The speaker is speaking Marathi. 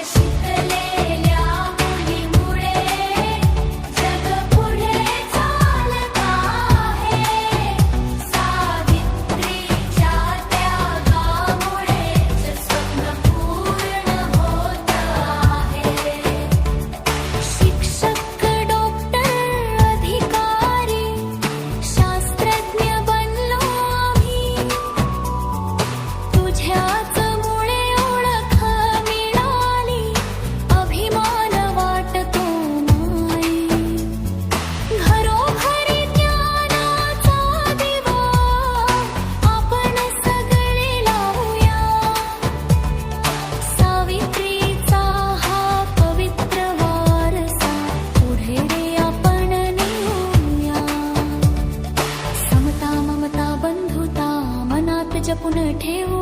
शिकलेल्या मुलीमुळे जग पुढे चालत आहे. सावित्रीच्या त्यागामुळेच स्वप्न पूर्ण होत आहे. शिक्षक, डॉक्टर, अधिकारी, शास्त्रज्ञ बनलो आम्ही. तुझ्याच मुळे ओळख मिळाली, अभिमान वाटतो माई. घरोघरी ज्ञानाचा दिवा आपण सगळे लावूया. सावित्रीचा हा पवित्र वारसा पुढे रे आपण नेऊया. समता, ममता, बंधुता मनात जपून ठेवू.